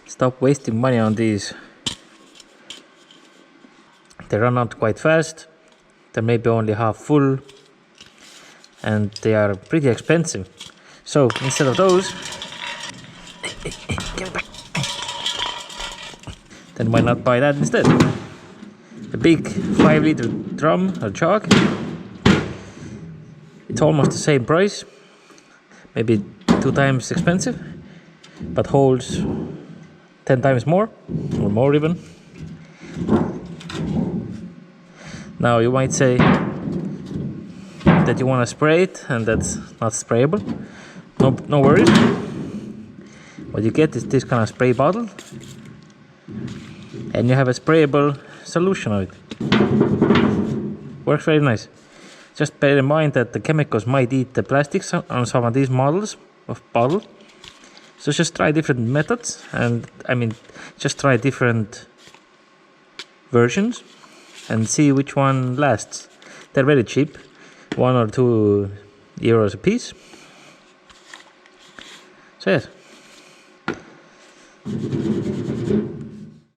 Stop wasting money on these. They run out quite fast. They're maybe only half full, and they are pretty expensive. So instead of those, then why not buy that instead? A big 5-liter drum or jug. It's almost the same price, maybe 2 times expensive, but holds 10 times more, or more even. Now you might say that you want to spray it, and that's not sprayable. No worries. What you get is this kind of spray bottle, and you have a sprayable solution of it. Works very nice. Just bear in mind that the chemicals might eat the plastics on some of these models of bottle. So just try different methods, and just try different versions and see which one lasts. They're very cheap, 1 or 2 euros a piece. So yes,